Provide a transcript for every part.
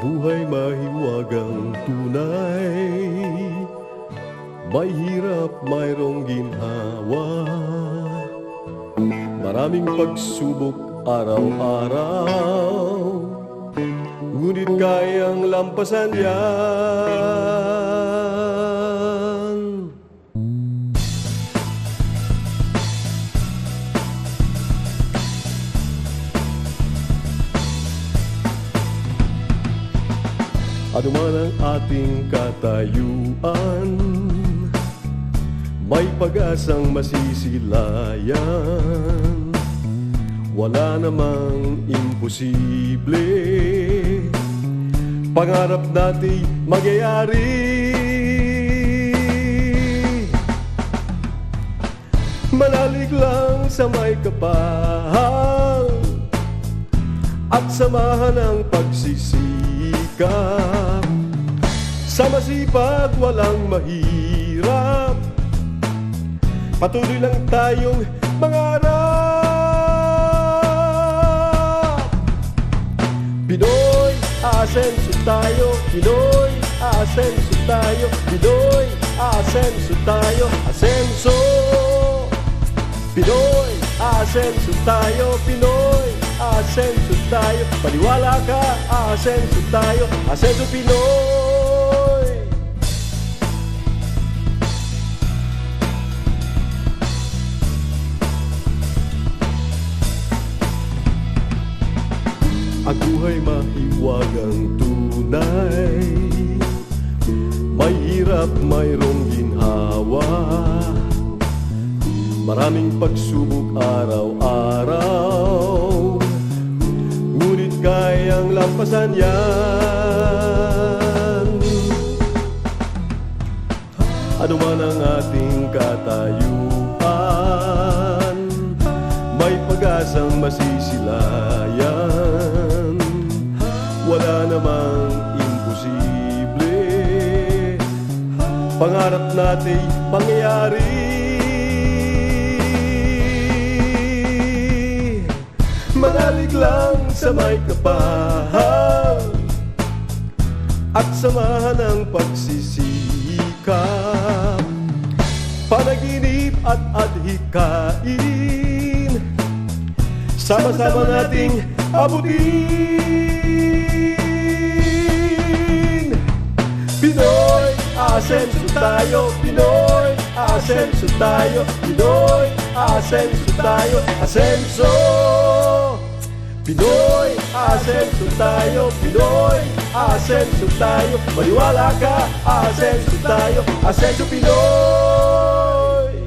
buhay mahiwagang tunay, may hirap mayroong ginhawa, maraming pagsubok araw-araw, ngunit kayang lampasan yan. Ano man ang ating katayuan, may pag-asang masisilayan. Wala namang imposible, pangarap natin magyayari. Manalig lang sa may kapal at samahan ang pagsisikap. Sa masipag walang mahirap, patuloy lang tayong mangarap. Pinoy, asenso tayo. Pinoy, asenso tayo. Pinoy, asenso tayo. Asenso. Pinoy, asenso tayo. Pinoy, asenso tayo. Paniwala ka, asenso tayo. Asenso Pinoy. Ang buhay mahiwagang tunay, may hirap mayroong ginhawa, maraming pagsubok araw-araw, ngunit kayang lampasan yan. Ano man ang ating katayuan, may pag-asang masisilayan. Wala namang imposible, pangarap natin mangyayari. Manalig lang sa may kapal at samahan ang pagsisikap. Panaginip at adhikain, sama-sama nating abutin. Pinoy, asenso tayo. Pinoy, asenso tayo. Pinoy, asenso tayo. Asenso. Pinoy, asenso tayo. Pinoy, asenso tayo. Maniwala ka, asenso tayo. Asenso Pinoy.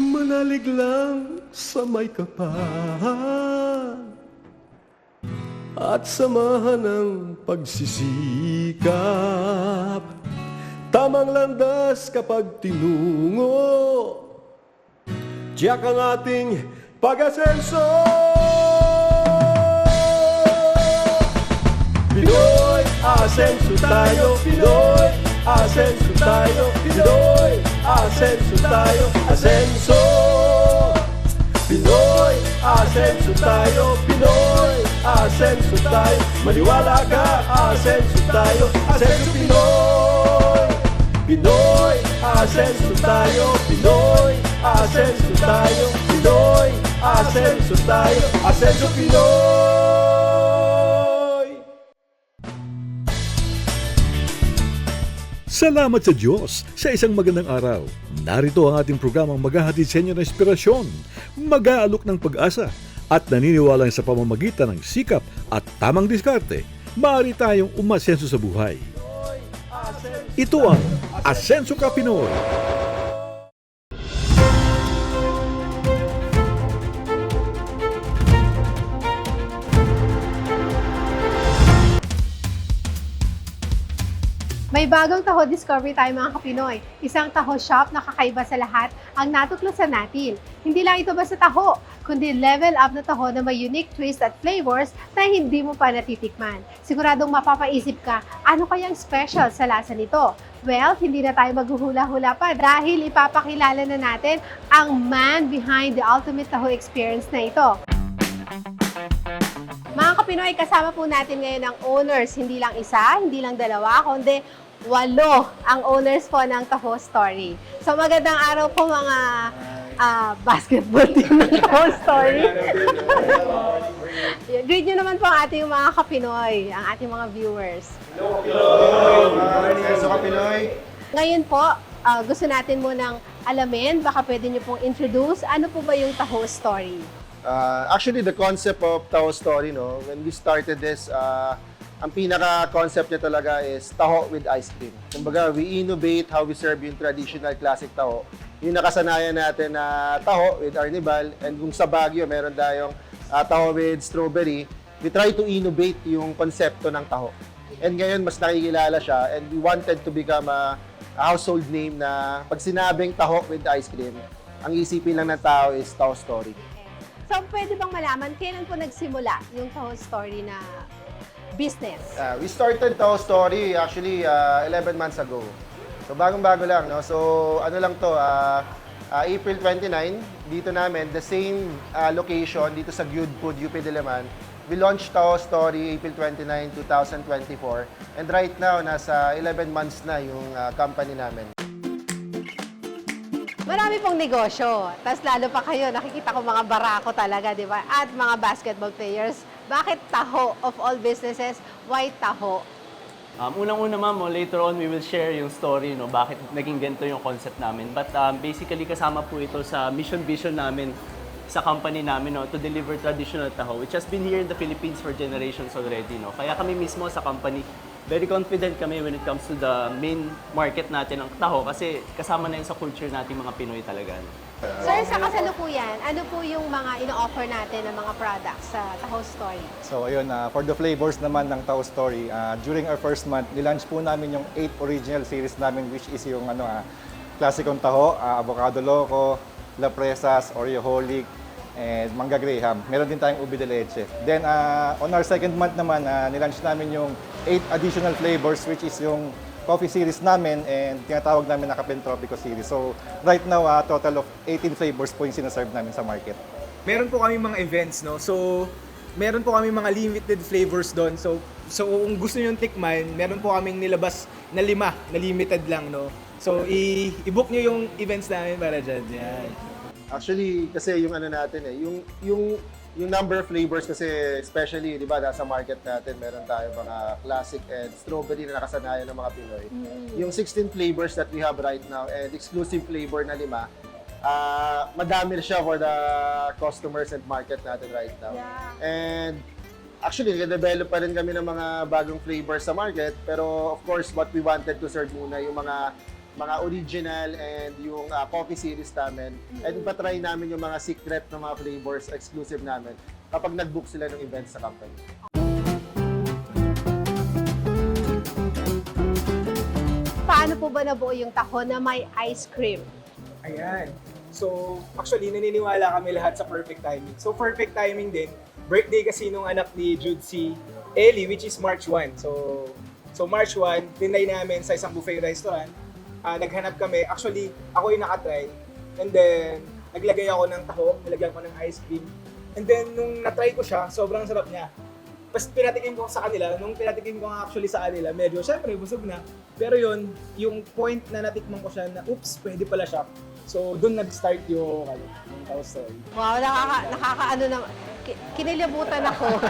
Manalig lang sa may kapal at samahan ng pagsisikap. Tamang landas kapag tinungo, tiyak ang ating pag-asenso. Pinoy, asenso tayo. Pinoy, asenso tayo. Pinoy, asenso tayo. Asenso. Pinoy, asenso tayo. Pinoy, asenso tayo. Maniwala ka, asenso tayo. Asenso Pinoy. Pinoy, asenso tayo. Pinoy, asenso tayo. Pinoy, asenso tayo. Asenso Pinoy. Salamat sa Diyos sa isang magandang araw. Narito ang ating programang maghahatid sa inyo ng inspirasyon, mag-aalok ng pag-asa, at naniniwala sa pamamagitan ng sikap at tamang diskarte, maaari tayong umasenso sa buhay. Ito ang Asenso Ka Pinoy. May bagong taho discovery tayo mga Kapinoy. Isang taho shop na kakaiba sa lahat ang natuklasan natin. Hindi lang ito basta taho, kundi level up na taho na may unique twist at flavors na hindi mo pa natitikman. Siguradong mapapaisip ka, ano kayang special sa lasa nito? Well, hindi na tayo maghuhula-hula pa dahil ipapakilala na natin ang man behind the ultimate taho experience na ito. Mga Kapinoy, kasama po natin ngayon ang owners, hindi lang isa, hindi lang dalawa, kundi 8 ang owners po ng Taho Story. So magandang araw po mga basketball team ng Taho Story. Greet nyo naman po ang ating mga Kapinoy, ang ating mga viewers. Hello Kapinoy! Ngayon po, gusto natin munang alamin, baka pwede nyo pong introduce, ano po ba yung Taho Story? Actually, the concept of Taho Story, no, when we started this, ang pinaka-concept niya talaga is taho with ice cream. Kumbaga, we innovate how we serve yung traditional classic taho. Yung nakasanayan natin na taho with arnibal, and kung sa Baguio, meron tayong taho with strawberry, we try to innovate yung konsepto ng taho. And ngayon, mas nakikilala siya, and we wanted to become a household name na pag sinabing taho with ice cream, ang isipin lang ng tao is Taho Story. So, pwede bang malaman, kailan po nagsimula yung Taho Story na business? We started Taho Story actually 11 months ago. So bagong-bago lang, no? So ano lang to, April 29, dito namin, the same location, dito sa Gyud Food, UP Diliman. We launched Taho Story April 29, 2024. And right now, nasa 11 months na yung company namin. Marami pong negosyo. Tapos lalo pa kayo, nakikita ko mga barako talaga, di ba? At mga basketball players. Bakit Taho of all businesses? Why Taho? Unang-una ma'am, later on we will share yung story, no, bakit naging ganito yung concept namin. But basically kasama po ito sa mission vision namin sa company namin, no, to deliver traditional taho, which has been here in the Philippines for generations already. No. Kaya kami mismo sa company, very confident kami when it comes to the main market natin ng taho kasi kasama na yun sa culture natin mga Pinoy talaga. No. Sir, sa kasalukuyan, ano po yung mga ino-offer natin ng mga products sa Taho Story? So ayun, for the flavors naman ng Taho Story, during our first month, nilaunch po namin yung 8 original series namin, which is yung klasikong taho, avocado loco, la presas, Oreo holic, and mangga graham. Meron din tayong ubi de leche. Then on our second month naman, nilaunch namin yung 8 additional flavors, which is yung coffee series namin and tinatawag namin na Kapen Tropico series. So right now, total of 18 flavors po yung sinaserve namin sa market. Meron po kami mga events, no? So, meron po kami mga limited flavors doon. So kung gusto niyo tikman, meron po kaming nilabas na 5 na limited lang, no? So, i-book niyo yung events namin para dyan. Yan. Actually, kasi yung ano natin yung number of flavors kasi especially, di ba, nasa market natin, meron tayo mga classic and strawberry na nakasanayan ng mga Pinoy. Yung 16 flavors that we have right now and exclusive flavor na 5, madami na siya for the customers and market natin right now. Yeah. And actually, nag-develop pa rin kami ng mga bagong flavors sa market, pero of course, what we wanted to serve muna yung mga original and yung coffee series namin. And ipatry namin yung mga secret na mga flavors, exclusive namin, kapag nag-book sila ng events sa company. Paano po ba nabuo yung taho na may ice cream? Ayan. So, actually, naniniwala kami lahat sa perfect timing. So, perfect timing din. Birthday kasi nung anak ni Jude, si Ellie, which is March 1. So March 1, tinry namin sa isang buffet restaurant. Naghanap kami. Actually, ako yung nakatry. And then, naglagay ako ng taho, nilagyan ko ng ice cream. And then, nung natry ko siya, sobrang sarap niya. Tapos pinatikim ko sa kanila. Nung pinatikim ko nga actually sa kanila, medyo, syempre, busog na. Pero yun, yung point na natikman ko siya na, oops, pwede pala siya. So, doon nag-start yung Taho Story. Wow, nakakaano na, kinilibutan ako.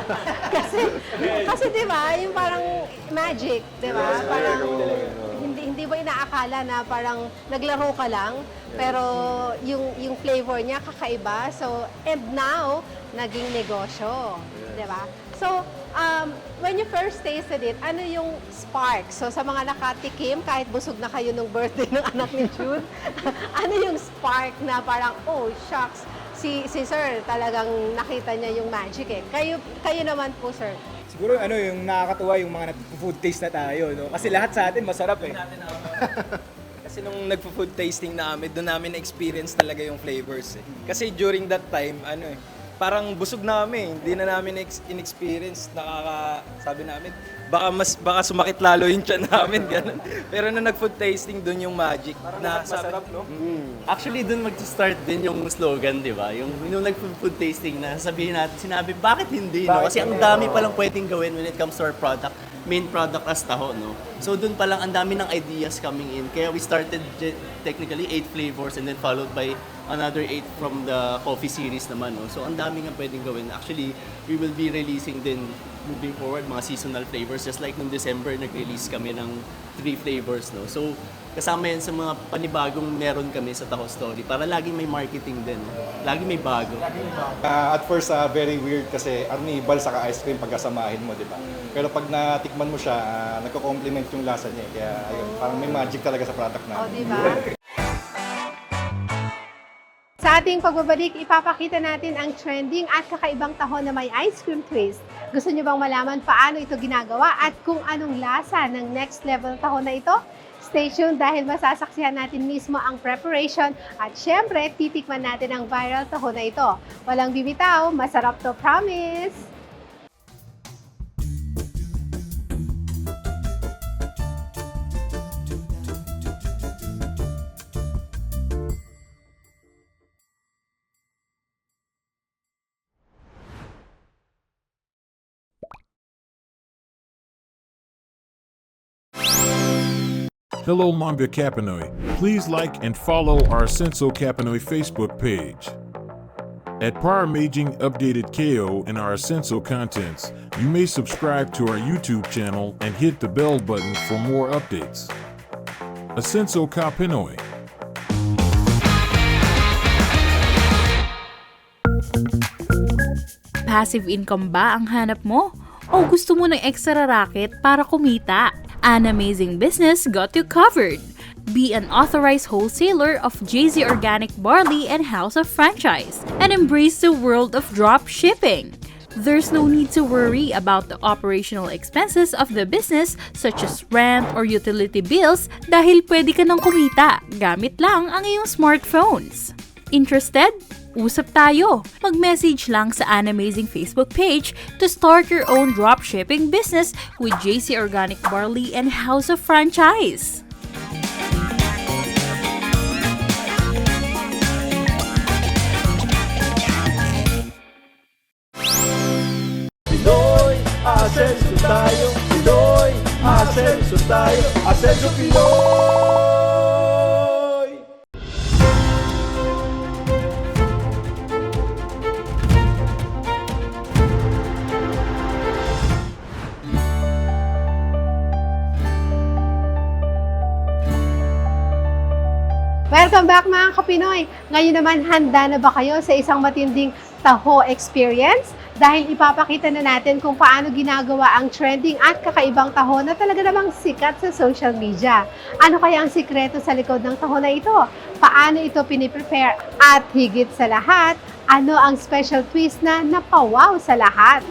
kasi di ba, yung parang magic, di ba? Parang, hindi ba inaakala na parang naglaro ka lang, pero yung flavor niya kakaiba. So, and now, naging negosyo, di ba? So, when you first tasted it, ano yung spark? So, sa mga nakatikim, kahit busog na kayo nung birthday ng anak ni Jude, ano yung spark na parang, oh, shucks, si Sir talagang nakita niya yung magic eh. Kayo naman po, Sir. Siguro yung nakakatuwa yung mga nag-food taste na tayo, no? Kasi lahat sa atin masarap eh. Kasi nung nagpo-food tasting namin, doon namin na-experience talaga yung flavors eh. Kasi during that time, parang busog na kami. Hindi na namin in-experience. Sabi namin, baka sumakit lalo yung tiyan namin. Ganun. Pero nung nag-food tasting, doon yung magic. Na Masarap, no? Actually, dun mag-start din yung slogan, di ba? Yung nag-food tasting na sinabi, bakit hindi, no? Kasi ang dami palang pwedeng gawin when it comes to our product, main product as taho, no? So dun palang ang dami ng ideas coming in. Kaya we started technically 8 flavors and then followed by another 8 from the coffee series naman, no? So ang dami nga pwedeng gawin. Actually, we will be releasing din moving forward mga seasonal flavors. Just like nung December, nag-release kami ng 3 flavors, no? So kasama yan sa mga panibagong meron kami sa Taho Story para laging may marketing din. Laging may bago. At first, very weird kasi arnibal saka ice cream pagkasamahin mo, di ba? Pero pag natikman mo siya, nagko-complement yung lasa niya. Kaya ayun, parang may magic talaga sa product namin. O, di ba? Sa ating pagbabalik, ipapakita natin ang trending at kakaibang taho na may ice cream twist. Gusto nyo bang malaman paano ito ginagawa at kung anong lasa ng next level taho na ito? Stay tuned dahil masasaksihan natin mismo ang preparation at syempre, titikman natin ang viral taho na ito. Walang bibitaw, masarap to, promise! Hello, Manga Kapanoy. Please like and follow our Senso Kapanoy Facebook page. At Paramaging Updated KO in our Senso contents, you may subscribe to our YouTube channel and hit the bell button for more updates. Asenso Kapanoy. Passive income ba ang hanap mo? O gusto mo ng extra racket para kumita? An amazing business got you covered. Be an authorized wholesaler of JZ Organic Barley and House of Franchise and embrace the world of drop shipping. There's no need to worry about the operational expenses of the business such as rent or utility bills dahil pwede ka nang kumita gamit lang ang iyong smartphones. Interested? Usap tayo! Mag-message lang sa An Amazing Facebook page to start your own dropshipping business with JC Organic Barley and House of Franchise. Pinoy, asenso tayo. Pinoy, asenso tayo. Asenso Pinoy! Welcome back mga Kapinoy! Ngayon naman, handa na ba kayo sa isang matinding taho experience? Dahil ipapakita na natin kung paano ginagawa ang trending at kakaibang taho na talaga namang sikat sa social media. Ano kaya ang sikreto sa likod ng taho na ito? Paano ito piniprepare? At higit sa lahat, ano ang special twist na napawaw sa lahat?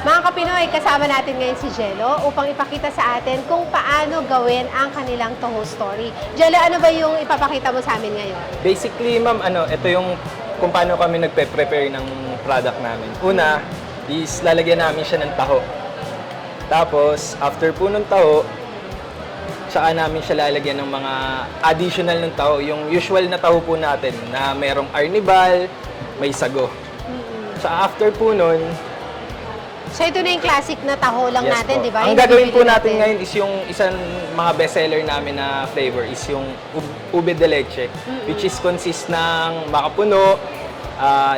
Mga Kapinoy, kasama natin ngayon si Jello upang ipakita sa atin kung paano gawin ang kanilang Taho Story. Jello, ano ba yung ipapakita mo sa amin ngayon? Basically, ma'am, ito yung kung paano kami nagpe-prepare ng product namin. Una, is lalagyan namin siya ng taho. Tapos, after po ng taho, tsaka namin siya lalagyan ng mga additional ng taho. Yung usual na taho po natin na merong arnibal, may sago. Tsaka after po nun, So ito na yung classic na taho lang yes natin, po. di ba? Ang Yung gagawin po bibili natin ngayon is yung isang mga bestseller namin na flavor is yung ube de leche, which is consist ng makapuno,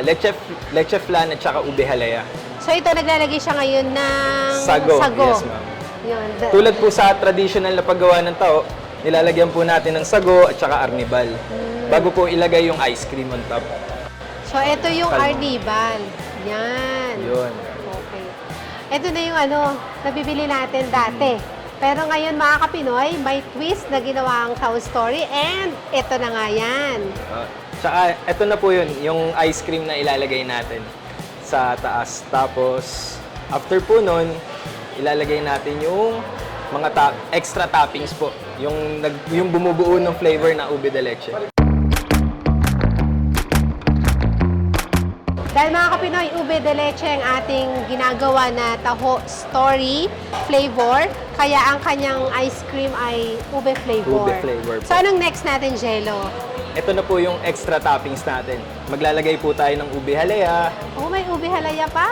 leche flan at saka ube halaya. So ito, naglalagay siya ngayon ng Sago. Yes, ma'am. Yun. Tulad po sa traditional na paggawa ng tao, nilalagyan po natin ng sago at saka arnibal bago po ilagay yung ice cream on top. So ito yung Kalma. arnibal. Yan. Yun. Okay. Ito na yung nabibili natin dati. Pero ngayon mga Kapinoy, may twist na ginawa ang Taho Story and ito na nga yan. Tsaka ito na po yun, yung ice cream na ilalagay natin. sa taas. Tapos, after po nun, ilalagay natin yung mga extra toppings po. Yung bumubuo ng flavor na ube de leche. Dahil mga kapinoy, ube de leche ang ating ginagawa na taho story flavor, kaya ang kanyang ice cream ay ube flavor. Ube flavor po. So anong next natin, Jello? Ito na po yung extra toppings natin. Maglalagay po tayo ng ube halaya, Oh, may ube halaya pa.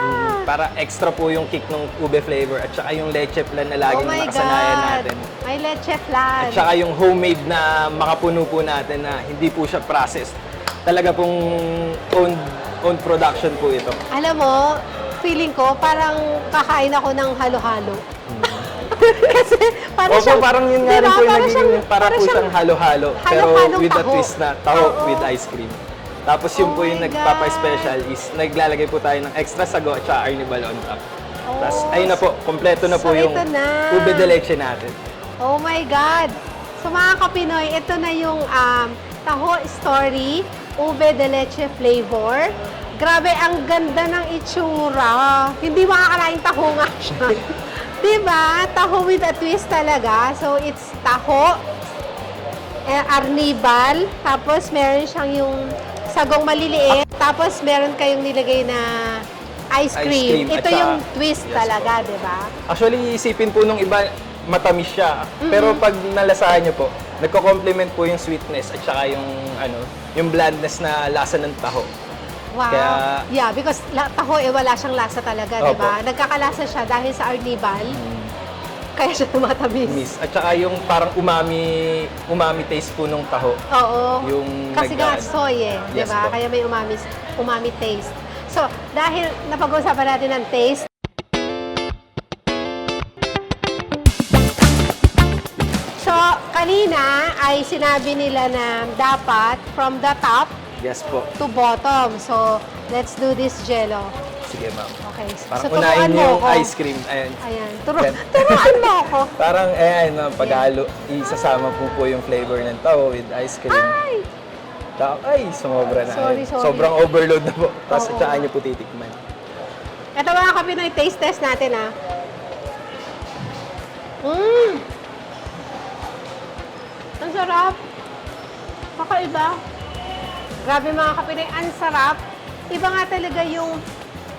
para extra po yung kick ng ube flavor at saka yung leche flan na Oh laging my nakasanayan God. natin. May leche flan. At saka yung homemade na makapuno po natin na hindi po siya processed. Talaga pong own production po ito. Alam mo, feeling ko parang kakain ako ng halo-halo. Kasi parang Opo, parang yun nga rin po yung nagiging para po siyang halo-halo. Pero halo-halong with a taho. twist na taho Oo. with ice cream. Tapos yun Oh po yung my nagpapa-special is naglalagay po tayo ng extra sago at saka arnibal on top. Tapos ayun na po, kompleto na po So, yung ito na. ube de leche natin. Oh my God! So mga kapinoy, ito na yung taho story, ube de leche flavor. Grabe, ang ganda ng itsura. Hindi makakalaing taho nga siya. Diba? Taho with a twist talaga. So it's taho, arnibal, tapos meron siyang yung sagong maliliit, tapos meron kayong nilagay na ice cream. At Ito saka- yung twist Yes talaga, di ba? Actually, isipin po nung iba, matamis siya. Pero pag nalasahan niyo po, nagko-complement po yung sweetness at saka yung blandness na lasa ng taho. Wow. Kaya- Yeah, because taho wala siyang lasa talaga, di ba? Opo. Nagkakalasa siya dahil sa arnibal. Kaya siya tumatamis. Miss. At saka yung parang umami taste po nung taho. Oo. Yung Kasi nga soy di Yes ba? po. Kaya may umami taste. So, dahil napag-uusapan natin ng taste, so, kanina ay sinabi nila na dapat from the top Yes po. to bottom. So, let's do this, Jello. Sige, ma'am. Okay. Parang so, turuan unahin mo yung ako. ice cream. Ayan. Ayan. Yan. Turuan mo ako. Parang, ma'am, paghalo, isasama po yung flavor ng taho with ice cream. Ay! Ay, sumobra na. Sorry, Ayun. sorry. Sobrang overload na po. Tapos Oo. at saka niyo po titikman. Ito mga kapinoy, taste test natin ha. Ang sarap. Kakaiba. Grabe mga kapinoy, ang sarap. Iba nga talaga yung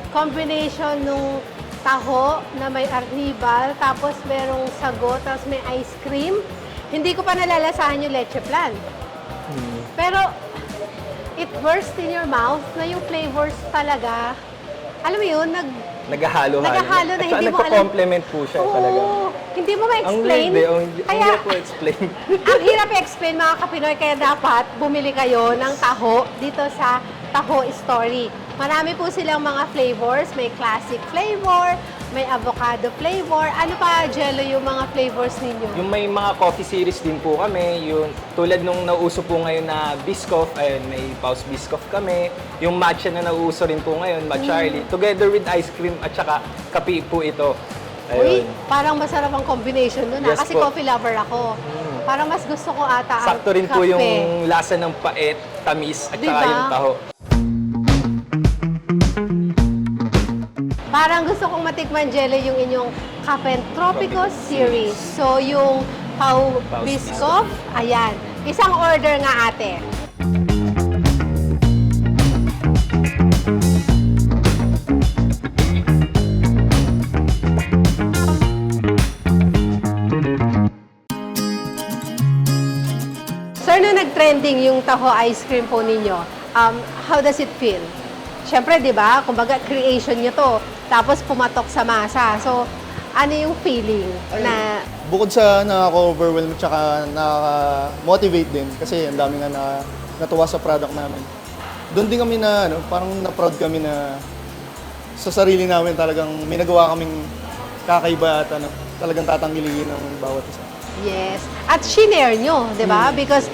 combination nung taho na may arnibal, tapos merong sago, tapos may ice cream. Hindi ko pa nalalasahan yung leche flan. Pero, it burst in your mouth na yung flavors talaga. Alam mo yun, Naghahalo-halo. Naghahalo na At saka hindi mo alam. nagko-complement po siya talaga. Oo, hindi mo Ang ma-explain. weird hindi Kaya, po explain. ang hirap i-explain mga kapinoy, kaya dapat bumili kayo ng taho dito sa Taho Story. Marami po silang mga flavors. May classic flavor, may avocado flavor. Ano pa, Jello, yung mga flavors ninyo? Yung may mga coffee series din po kami, yung tulad nung nauso po ngayon na Biscoff, ayun, may Paus Biscoff kami. Yung matcha na nauso rin po ngayon, Matcharlie, together with ice cream at saka kape po ito. Uy, Ayun. parang masarap ang combination nun Yes kasi po. coffee lover ako. Parang mas gusto ko ata ang Sakto rin po kape. yung lasa ng pait, tamis, at Diba? saka yung taho. Parang gusto kong matikman, Jello, yung inyong Cafe Tropico series. So, yung Pau Paus Biscoff, ayan. Isang order nga, ate. Sir, na nag-trending yung taho ice cream po ninyo, how does it feel? Siyempre, di ba, kumbaga creation nyo to, tapos pumatok sa masa. So, ano yung feeling na, Bukod sa nakaka-overwhelm at saka nakaka-motivate din kasi ang dami nga natuwa sa product namin. Doon din kami na, parang na-proud kami na sa sarili namin talagang may nagawa kaming kakaiba at talagang tatanggilihin ng bawat isa. yes, at shinare nyo, di ba? Because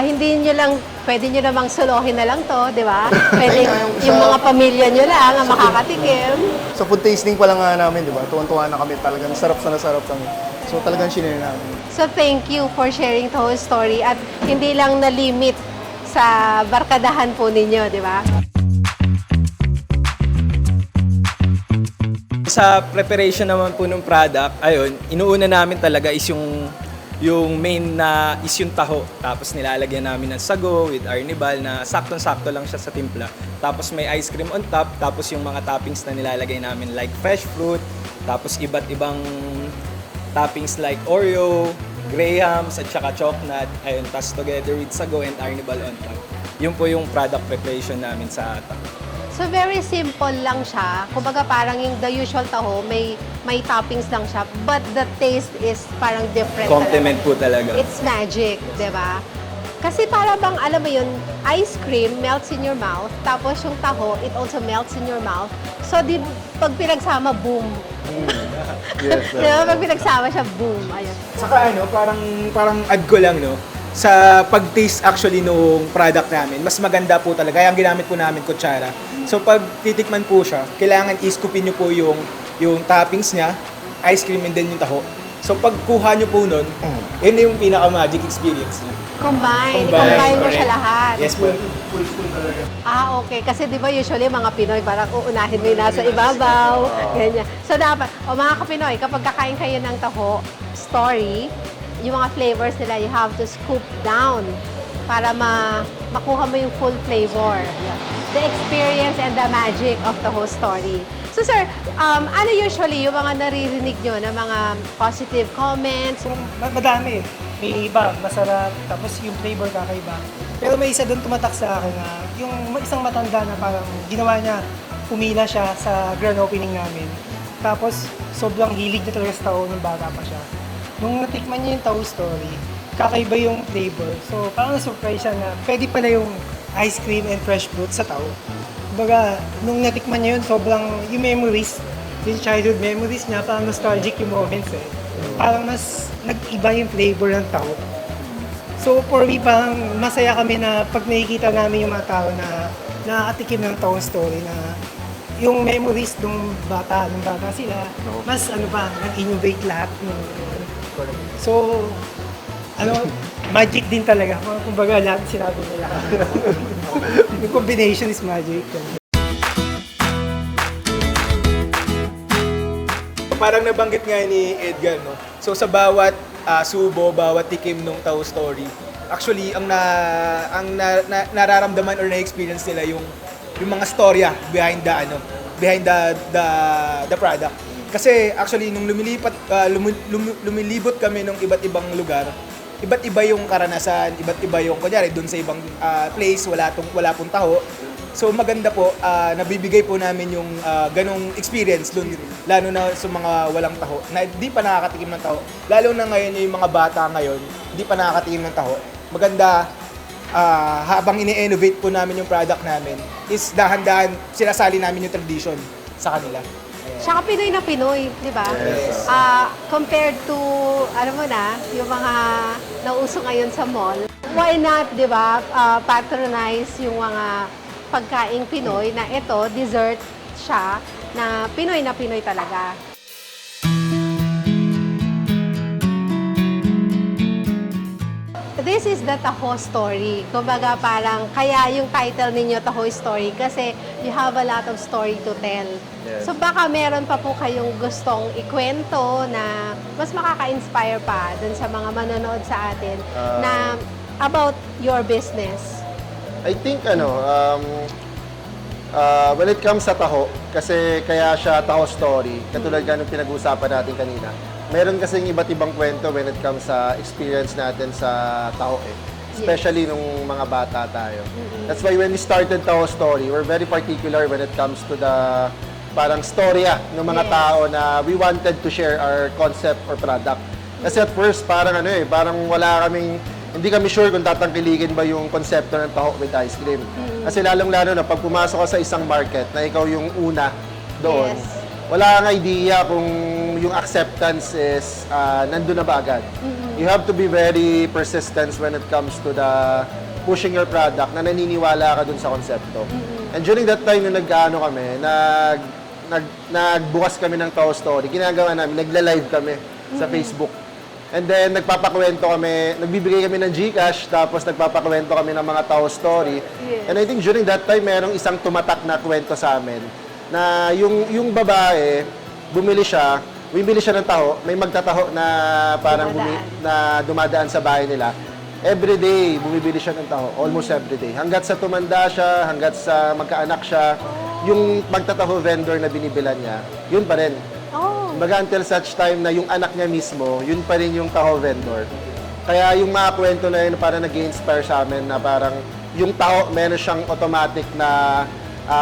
hindi nyo lang, pwede nyo namang solohin na lang to, di ba? Pwede yung mga pamilya nyo lang ang makakatikim. Sa food tasting pa lang nga namin, di ba? Tuwan-tuwa na kami talagang sarap kami. So talagang shinare namin. So, thank you for sharing the whole story at hindi lang na-limit sa barkadahan po ninyo, di ba? Sa preparation naman po ng product, ayun, inuuna namin talaga is yung main na is yung taho. Tapos nilalagyan namin ng sago with arnibal na saktong-sakto lang siya sa timpla. Tapos may ice cream on top. Tapos yung mga toppings na nilalagay namin like fresh fruit. Tapos iba't ibang toppings like Oreo, grahams, at saka chocolate. Ayun, tapos together with sago and arnibal on top. Yun po yung product preparation namin sa taho. So very simple lang siya. Kumbaga parang yung the usual taho, may toppings lang siya, but the taste is parang different. Compliment po talaga. It's magic, 'di ba? Kasi para bang alam mo yun, ice cream melts in your mouth, tapos yung taho, it also melts in your mouth. So pag pinagsama, boom. Yes. Diba? Pag pinagsama siya, boom. Ayun. Saka parang add ko lang, no? Sa pag-taste actually nung product namin, mas maganda po talaga. Kaya ang ginamit po namin kutsara. So pag titikman po siya, kailangan iskupin nyo po yung toppings niya, ice cream and then yung taho. So pag kuha nyo po nun, yun na yung pinaka-magic experience niya. Combine mo siya lahat. Yes po. Okay. Kasi di ba usually mga Pinoy, parang uunahin mo yung nasa ibabaw. Ganyan. So dapat, mga ka-Pinoy, kapag kakain kayo ng taho, story, yung mga flavors nila, you have to scoop down para makuha mo yung full flavor. The experience and the magic of the whole story. So sir, ano usually yung mga naririnig nyo na mga positive comments? Madami. May iba, masarap, tapos yung flavor kakaiba. Pero may isa doon tumatak sa akin na yung isang matanda na parang ginawa niya, pumila siya sa grand opening namin. Tapos sobrang hilig na talaga sa tao nung bata pa siya. Nung natikman niya yung Tao Story, kakaiba yung flavor. So parang na-surprise siya na pwede pala yung ice cream and fresh fruit sa tao. Kumbaga, nung natikman niya yun, sobrang yung memories, yung childhood memories niya, parang nostalgic yung moments eh. Parang mas nag-iba yung flavor ng tao. So for me, parang masaya kami na pag nakikita namin yung mga tao na nakakatikim ng Tao Story na yung memories nung bata sila, mas nag-innovate lahat. So, magic din talaga. Kumbaga, lahat sinabi nila. Yung combination is magic. Parang nabanggit nga ni Edgar, no? So sa bawat subo, bawat tikim ng Tao Story, actually ang nararamdaman or na-experience nila yung mga storya behind the product. Kasi actually nung lumilibot kami ng iba't ibang lugar, iba't iba yung karanasan, iba't iba yung kunyari doon sa ibang place wala pong taho. So maganda po, nabibigay po namin yung ganong experience doon, lalo na sa mga walang taho, na hindi pa nakakatikim ng taho. Lalo na ngayon yung mga bata ngayon, hindi pa nakakatikim ng taho. Maganda, habang ini-innovate po namin yung product namin, is dahan-dahan sinasali namin yung tradition sa kanila. Tsaka Pinoy na Pinoy, di ba? Yes. Compared to, yung mga nauso ngayon sa mall, why not, di ba, patronize yung mga pagkaing Pinoy na ito, dessert siya, na Pinoy talaga. This is the Taho Story. Kumbaga parang, kaya yung title ninyo Taho Story kasi you have a lot of story to tell. Yes. So baka meron pa po kayong gustong ikwento na mas makaka-inspire pa dun sa mga manonood sa atin na about your business. I think when it comes sa taho, kasi kaya siya Taho Story, katulad nga nung pinag-uusapan natin kanina, meron kasing iba't ibang kwento when it comes sa experience natin sa taho eh. Especially nung mga bata tayo. That's why when we started Taho Story, we're very particular when it comes to the parang storya ng mga tao na we wanted to share our concept or product. Kasi at first, parang parang wala kaming, hindi kami sure kung tatangkilikin ba yung konsepto ng taho with ice cream. Kasi lalong-lalo na pag pumasok ka sa isang market na ikaw yung una doon, wala kang idea kung yung acceptance is nandun na ba agad. You have to be very persistent when it comes to the pushing your product na naniniwala ka dun sa konsepto. And during that time, yung kami, nagbukas kami ng Taho Story, ginagawa namin, nagla-live kami sa Facebook. And then, nagpapakwento kami, nagbibigay kami ng GCash, tapos nagpapakwento kami ng mga Taho Story. And I think during that time, merong isang tumatak na kwento sa amin, na yung babae, bumili siya ng taho, may magtataho na parang na dumadaan sa bahay nila. Every day, bumibili siya ng taho, almost every day. Hanggat sa tumanda siya, hanggat sa magkaanak siya, yung magtataho vendor na binibilan niya, yun pa rin. Kumbaga until such time na yung anak niya mismo, yun pa rin yung taho vendor. Kaya yung mga kwento na yun parang nag-inspire sa amin na parang yung taho, meron siyang automatic na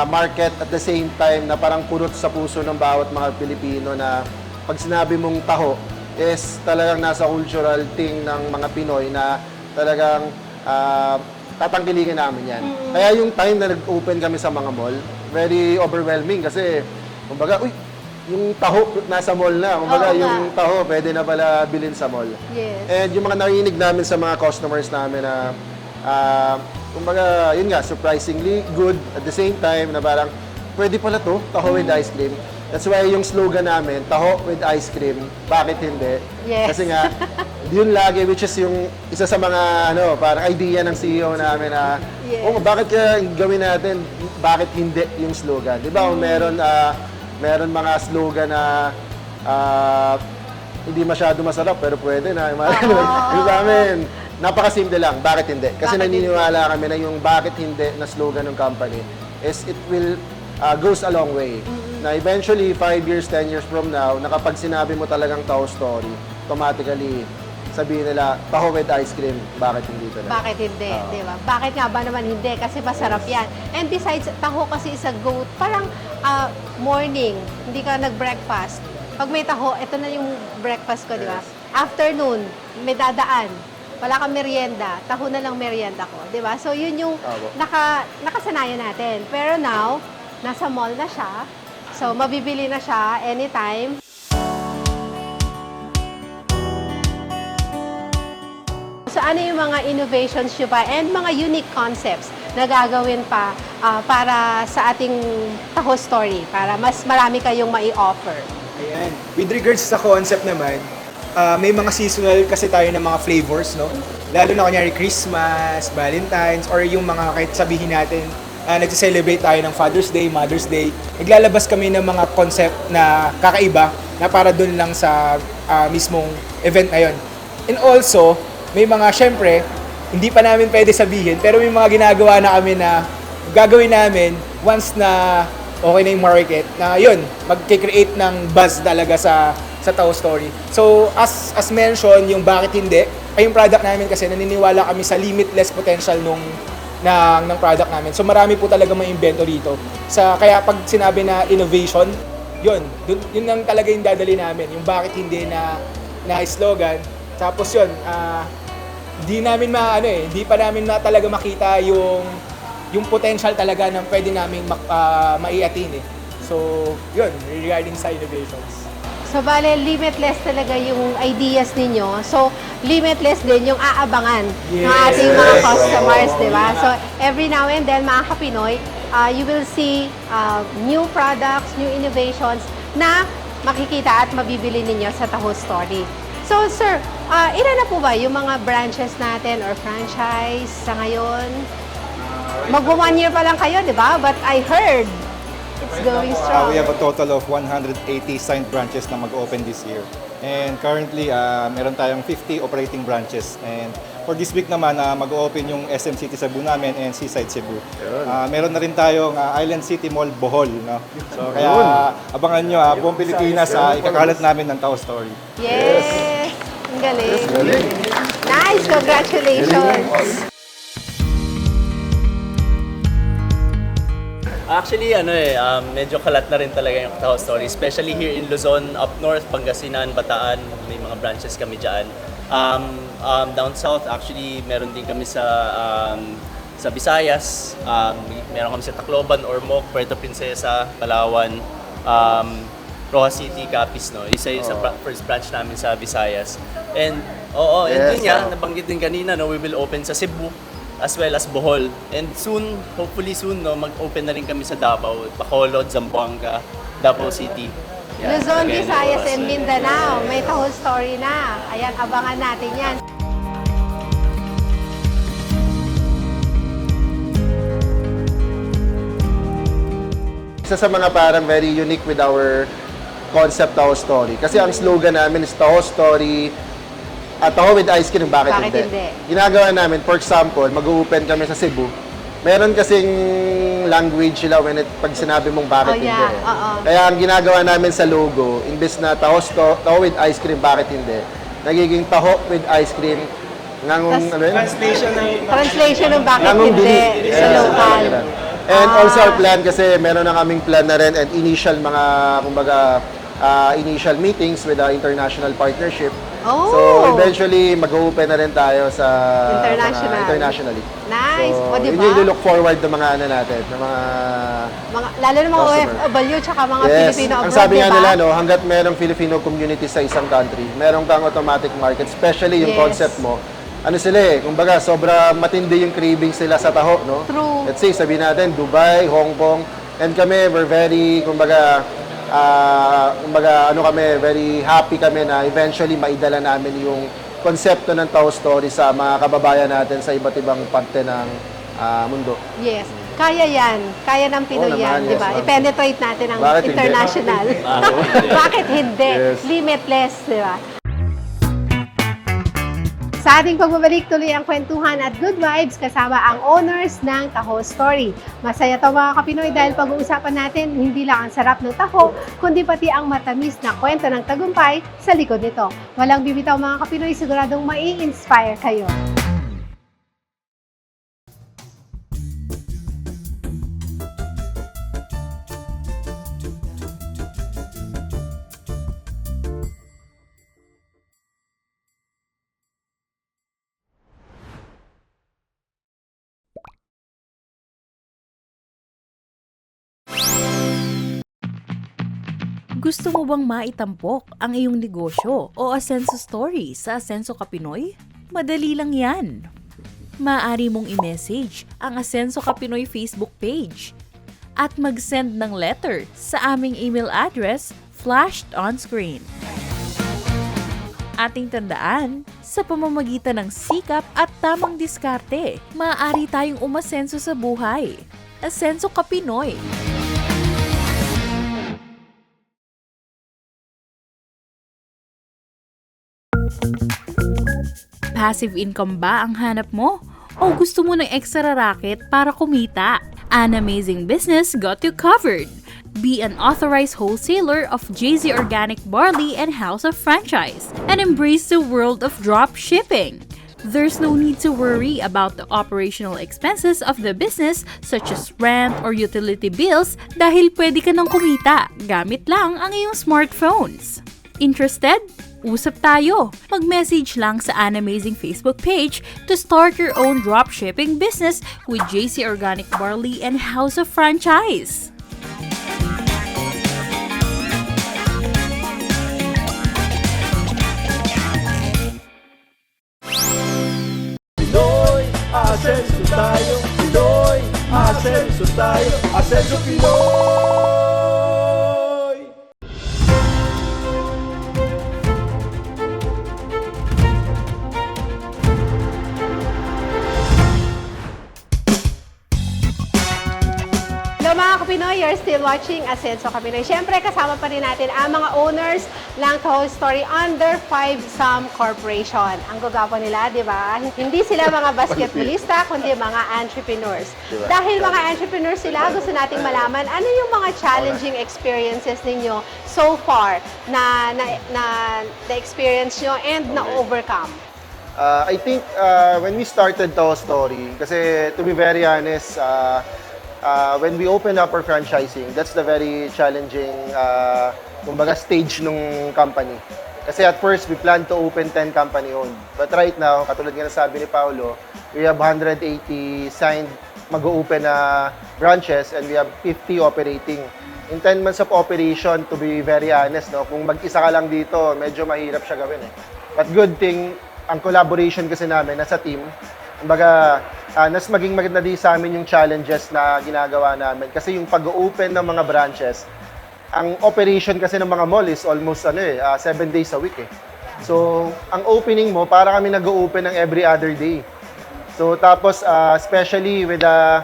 market at the same time na parang kurot sa puso ng bawat mga Pilipino na pag sinabi mong taho is talagang nasa cultural thing ng mga Pinoy na talagang tatangkilikin namin yan. Kaya yung time na nag-open kami sa mga mall, very overwhelming kasi kumbaga, yung taho nasa mall na. Kumbaga, yung taho pwede na pala bilhin sa mall. Yes. And yung mga narinig namin sa mga customers namin na kumbaga, yun nga, surprisingly good at the same time na parang pwede pala to, taho with ice cream. That's why yung slogan namin, taho with ice cream, bakit hindi? Yes. Kasi nga, yun lagi, which is yung isa sa mga parang idea ng CEO namin na, bakit kaya gawin natin, bakit hindi yung slogan? Di ba, kung meron mga slogan na hindi masyado masarap pero pwede na. Yung sa amin, napakasimple lang, bakit hindi? Kasi naniniwala kami na yung bakit hindi na slogan ng company is it will goes a long way. Na eventually, 5 years, 10 years from now, na kapag sinabi mo talagang Taho Story, automatically, sabihin nila, taho with ice cream, bakit hindi talaga? Bakit hindi, di ba? Bakit nga ba naman hindi? Kasi masarap yan. And besides, taho kasi is a goat. Parang morning, hindi ka nag-breakfast. Pag may taho, ito na yung breakfast ko, di ba? Afternoon, may dadaan. Wala kang merienda, taho na lang merienda ko, di ba? So, yun yung nakasanayan natin. Pero now, nasa mall na siya. So, mabibili na siya anytime. So, ano yung mga innovations nyo pa and mga unique concepts na gagawin pa para sa ating Taho Story, para mas marami kayong mai-offer? Ayan. With regards sa concept naman, may mga seasonal kasi tayo ng mga flavors, no? Lalo na kunyari Christmas, Valentine's, or yung mga kahit sabihin natin, nagse-celebrate tayo ng Father's Day, Mother's Day. Naglalabas kami ng mga concept na kakaiba na para dun lang sa mismong event na yun. And also, may mga, syempre, hindi pa namin pwede sabihin, pero may mga ginagawa na kami na gagawin namin once na okay na yung market, na yun, mag-create ng buzz talaga sa Taho Story. So, as mentioned, yung bakit hindi, ay yung product namin kasi naniniwala kami sa limitless potential ng product namin. So, marami po talaga may invento rito. Kaya pag sinabi na innovation, yun lang talaga yung dadali namin, yung bakit hindi na slogan. Tapos yun, hindi pa namin na talaga makita yung potential talaga ng pwede namin mai-attain. So, yun, regarding sa innovations. So, bale, limitless talaga yung ideas ninyo. So, limitless din yung aabangan ng ating mga customers, di ba? So, every now and then, mga Kapinoy, you will see new products, new innovations na makikita at mabibili ninyo sa Taho Story. So, sir, ilan na po ba yung mga branches natin or franchise sa ngayon? Magwa 1 year pa lang kayo, di ba? But I heard it's going strong. We have a total of 180 signed branches na mag-open this year. And currently, meron tayong 50 operating branches. And for this week naman, mag-open yung SM City Cebu namin and Seaside Cebu. Meron na rin tayong Island City Mall Bohol. No? So, kaya abangan nyo, buong Pilipinas, ikakalat namin ng Taho Story. Yes! Ang galing. Nice! Congratulations! Actually, medyo kalat na rin talaga yung Taho Story. Especially here in Luzon, up north, Pangasinan, Bataan, may mga branches kami dyan. Down south, actually, meron din kami sa Visayas. Meron kami sa Tacloban, Ormoc, Puerto Princesa, Palawan, Rojas City, Capiz, no? Isa yung sa first branch namin sa Visayas. And, yun nga, nabanggit din kanina, no? We will open sa Cebu, as well as Bohol. And soon, hopefully soon, no, mag-open na rin kami sa Davao, Bacolod, Zamboanga, Davao City. Yan, Luzon, again, Visayas, and Mindanao. May Taho Story na. Ayan, abangan natin yan. Isa sa mga parang very unique with our concept Taho Story. Kasi ang slogan namin is Taho Story at Taho with ice cream, bakit Bakit hindi? hindi? Ginagawa namin, for example, mag-open kami sa Cebu. Meron kasing language sila pag sinabi mong bakit Oh, hindi. yeah. Oo. Kaya ang ginagawa namin sa logo, imbes na Taho with ice cream, bakit hindi? Nagiging Taho with ice cream. Ngangong, ano yun? Translation ng bakit Ngangong hindi dili- sa Yes, local. ganun. And also our plan kasi meron na kaming plan na rin and initial mga, kumbaga, initial meetings with the international partnership. Oh. So eventually mag-open na rin tayo sa International. mga internationally. Nice. So, O, di yun ba? yung look forward ng mga ano natin, ng mga Lalo na mga Customer. OFW tsaka mga yes. Filipino abroad, Ang sabi nga di ba? nila, no, hanggat merong Filipino community sa isang country, meron kang automatic market, especially yung Yes. concept mo. Ano sila eh, kumbaga, sobra matindi yung craving sila sa taho, no? True. Let's say, sabihin natin, Dubai, Hong Kong, and kami, we're very, kumbaga, very happy kami na eventually maidala namin yung konsepto ng Taho Story sa mga kababayan natin sa iba't ibang parte ng mundo. Yes. Kaya yan. Kaya ng Pinoy Oo naman, yan, di ba? yes, ma'am. I-penetrate natin ang Bakit hindi? international. Bakit hindi? Yes. Limitless, di ba? Sa ating pagbabalik, tuloy ang kwentuhan at good vibes kasama ang owners ng Taho Story. Masaya to mga kapinoy dahil pag-uusapan natin hindi lang ang sarap ng taho, kundi pati ang matamis na kwento ng tagumpay sa likod nito. Walang bibitaw mga kapinoy, siguradong mai-inspire kayo. Gusto mo bang maitampok ang iyong negosyo o Asenso Story sa Asenso Kapinoy? Madali lang yan. Maaari mong i-message ang Asenso Kapinoy Facebook page at mag-send ng letter sa aming email address flashed on screen. Ating tandaan, sa pamamagitan ng sikap at tamang diskarte, maaari tayong umasenso sa buhay. Asenso Kapinoy. Passive income ba ang hanap mo? O gusto mo ng extra racket para kumita? An Amazing Business got you covered. Be an authorized wholesaler of JZ Organic Barley and House of Franchise and embrace the world of drop shipping. There's no need to worry about the operational expenses of the business such as rent or utility bills dahil pwede ka nang kumita gamit lang ang iyong smartphones. Interested? Usap tayo! Mag-message lang sa An Amazing Facebook page to start your own dropshipping business with JC Organic Barley and House of Franchise. Pinoy, asenso tayo. Pinoy, asenso tayo. Asenso Pinoy! Hello mga Kapinoy, you're still watching Asenso Kapinoy. Siyempre, kasama pa rin natin ang mga owners ng Taho Story under 5 Corporation. Ang gagapo nila, di ba? Hindi sila mga basketballista, kundi mga entrepreneurs. Diba? Dahil mga entrepreneurs sila, gusto nating malaman ano yung mga challenging experiences ninyo so far na experience nyo and na-overcome. I think when we started Taho Story, kasi to be very honest, when we open up our franchising, that's the very challenging kumbaga stage ng company. Kasi at first, we plan to open 10 company-owned. But right now, katulad nga sabi ni Paolo, we have 180 signed mag-open na branches and we have 50 operating. In 10 months of operation, to be very honest, no, kung mag-isa ka lang dito, medyo mahirap siya gawin eh. But good thing, ang collaboration kasi namin, nasa team, kumbaga, nas maging maganda din sa amin yung challenges na ginagawa namin. Kasi yung pag-open ng mga branches, ang operation kasi ng mga mall is almost 7 days a week eh. So, ang opening mo, para kami nag-open ng every other day. So, tapos, especially with the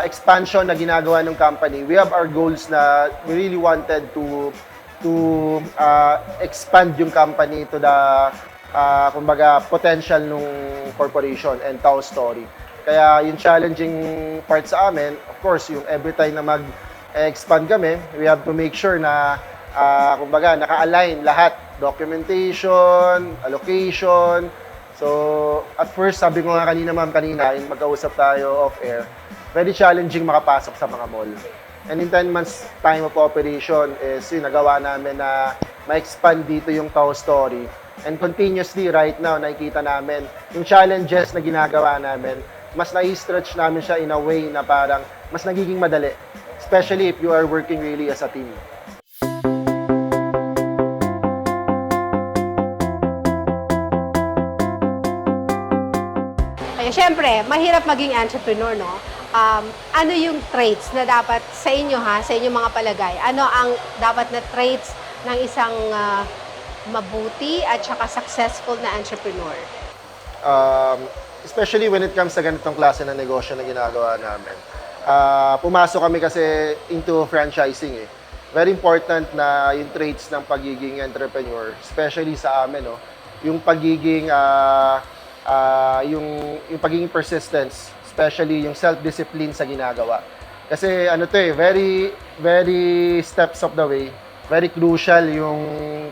expansion na ginagawa ng company, we have our goals na we really wanted to to expand yung company to the kumbaga potential nung corporation and Tao Story. Kaya yung challenging part sa amin, of course, yung every time na mag-expand kami, we have to make sure na kumbaga naka-align lahat, documentation, allocation. So, at first, sabi ko nga kanina, yung magkausap tayo off-air, very challenging makapasok sa mga mall. And in 10 months time of operation is yung nagawa namin na ma-expand dito yung Tao Story. And continuously right now, nakikita namin yung challenges na ginagawa namin, mas na-stretch namin siya in a way na parang mas nagiging madali. Especially if you are working really as a team. Kaya syempre, mahirap maging entrepreneur, no? Ano yung traits na dapat sa inyo sa inyong mga palagay? Ano ang dapat na traits ng isang mabuti at saka successful na entrepreneur? Especially when it comes sa ganitong klase ng negosyo na ginagawa namin. Pumasok kami kasi into franchising eh. Very important na yung traits ng pagiging entrepreneur, especially sa amin, no? Yung pagiging yung pagiging persistence, especially yung self-discipline sa ginagawa. Kasi ano to eh, very steps of the way, very crucial yung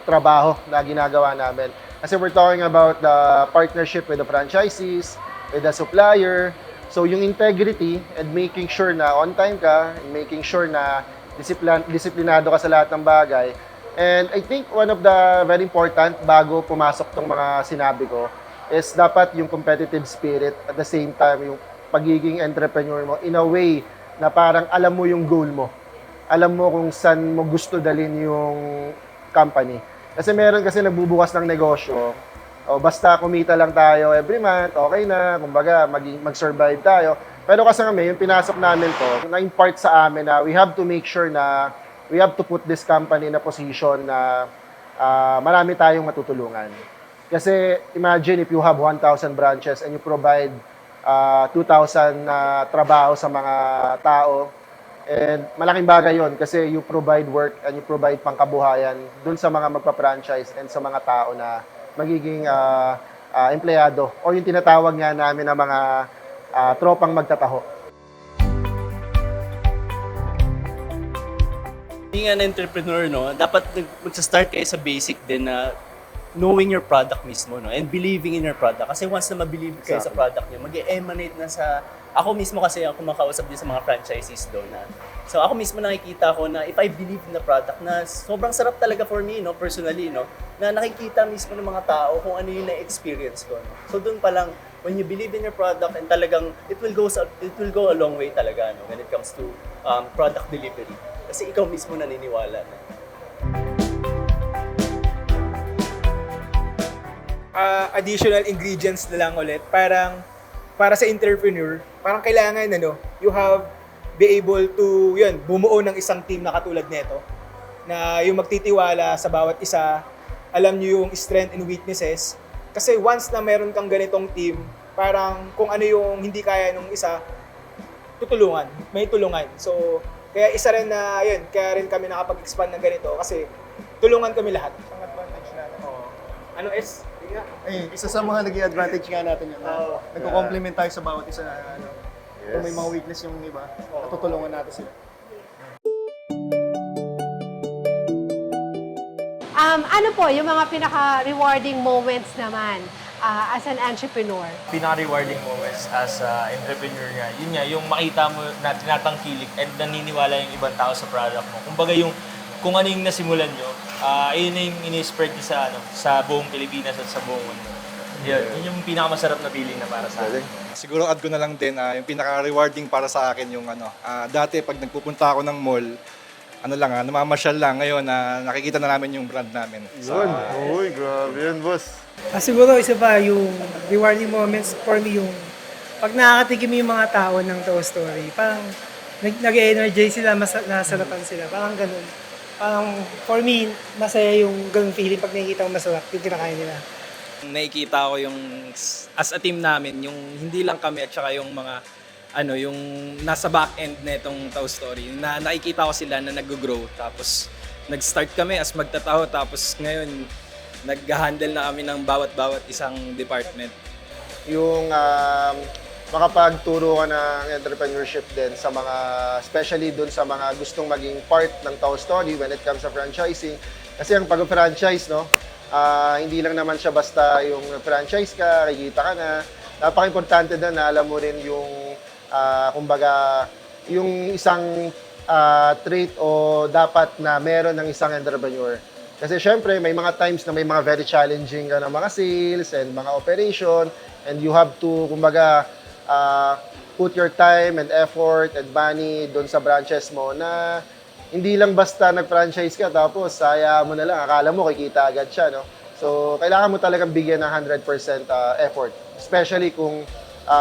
trabaho na ginagawa namin. Kasi we're talking about the partnership with the franchisees, with the supplier. So yung integrity and making sure na on time ka, and making sure na disiplinado ka sa lahat ng bagay. And I think one of the very important bago pumasok tong mga sinabi ko is dapat yung competitive spirit at the same time yung pagiging entrepreneur mo in a way na parang alam mo yung goal mo. Alam mo kung saan mo gusto dalhin yung company. Kasi meron kasi nagbubukas ng negosyo, basta kumita lang tayo every month, okay na, kumbaga mag-survive tayo. Pero kasi kami, yung pinasok namin to, na-impart sa amin na we have to make sure na we have to put this company in a position na marami tayong matutulungan. Kasi imagine if you have 1,000 branches and you provide 2,000 trabaho sa mga tao. And malaking bagay yon kasi you provide work and you provide pangkabuhayan dun sa mga magpa-franchise and sa mga tao na magiging empleyado o yung tinatawag nga namin na mga tropang magtataho. Being an entrepreneur, no, dapat magsa-start kayo sa basic din na knowing your product mismo, no, and believing in your product. Kasi once na ma-believe kayo sa product niyo, mag-emanate na sa... Ako mismo kasi ako kumakausap din sa mga franchisees doon na... So ako mismo nakikita ko na if I believe in the product na sobrang sarap talaga for me, no, personally, no, na nakikita mismo ng mga tao kung ano yung na-experience ko. No? So doon pa lang, when you believe in your product and talagang it will go a long way talaga, no, when it comes to product delivery. Kasi ikaw mismo naniniwala na. Additional ingredients na lang ulit. Parang para sa entrepreneur, parang kailangan you have be able to bumuo ng isang team na katulad nito na yung magtitiwala sa bawat isa, alam niyo yung strength and weaknesses. Kasi once na meron kang ganitong team, parang kung ano yung hindi kaya nung isa, tutulungan, may tulungan. So, kaya isa rin na kaya rin kami nakapag-expand ng ganito kasi tulungan kami lahat. Ang advantage natin. Ano is? Isa sa mga naging advantage nga natin yun. Nagko-complement tayo sa bawat isa na kung may mga weakness yung iba, natutulungan natin sila. Ano po yung mga pinaka-rewarding moments naman as an entrepreneur? Pinaka-rewarding moments as an entrepreneur nga, yun nga, yung makita mo na tinatangkilik and naniniwala yung ibang tao sa product mo. Kumbaga yung kung ano yung nasimulan nyo, yun yung ini-spread nyo sa buong Pilipinas at sa buong mundo. Yun yung pinakamasarap na feeling na para sa akin. Siguro add ko na lang din, yung pinaka-rewarding para sa akin yung dati pag nagpupunta ako ng mall, namamasyal lang. Ngayon, nakikita na namin yung brand namin. Yun, uy, grabe yan, boss. Siguro isa pa yung rewarding moments for me yung pag nakakatikim yung mga tao ng Tao Story, parang nag-energize sila, nasarapan sila, parang ganun. Parang for me, masaya yung ganun feeling pag nakikita ko masarap yung kinakain nila. Nakikita ko yung as a team namin, yung hindi lang kami at saka yung mga yung nasa back end na itong Tao Story, na nakikita ko sila na nag-grow tapos nag-start kami as magtataho tapos ngayon nag-handle na kami ng bawat isang department. Yung makapagturo ka ng entrepreneurship din sa mga, especially dun sa mga gustong maging part ng Tao Story when it comes sa franchising. Kasi ang pag-franchise, no, hindi lang naman siya basta yung franchise ka, kikita ka na. Napaka-importante din na alam mo rin yung, kumbaga, yung isang trait o dapat na meron ng isang entrepreneur. Kasi syempre, may mga times na may mga very challenging na mga sales and mga operation, and you have to, kumbaga, put your time and effort and money doon sa branches mo na hindi lang basta nag-franchise ka tapos saya mo na lang, akala mo kikita agad siya, no? So, kailangan mo talagang bigyan ng 100% effort, especially kung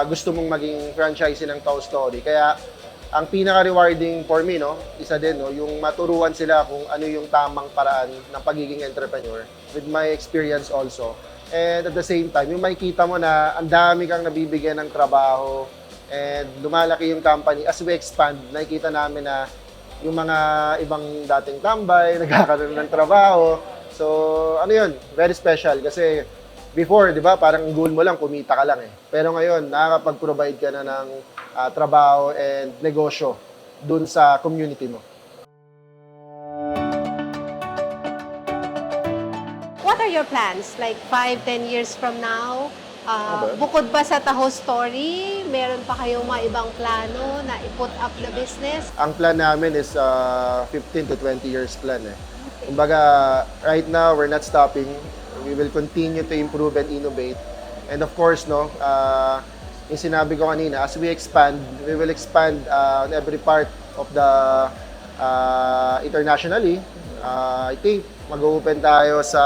gusto mong maging franchisee ng Tao Story. Kaya, ang pinaka-rewarding for me, no, isa din, no, yung maturuan sila kung ano yung tamang paraan ng pagiging entrepreneur with my experience also. And at the same time, yung makikita mo na ang dami kang nabibigyan ng trabaho and lumalaki yung company. As we expand, nakikita namin na yung mga ibang dating tambay, nagkakaroon ng trabaho. So, ano yun, very special kasi before, di ba, parang goal mo lang, kumita ka lang eh. Pero ngayon, nakakapag-provide ka na ng trabaho and negosyo dun sa community mo. What are your plans? Like 5-10 years from now? Bukod ba sa Taho Story, meron pa kayong mga ibang plano na i-put up na business? Ang plan namin is 15 to 20 years plan eh. Kumbaga, right now, we're not stopping. We will continue to improve and innovate. And of course, no, yung sinabi ko kanina, as we expand, we will expand on every part of the internationally. I think mag-open tayo sa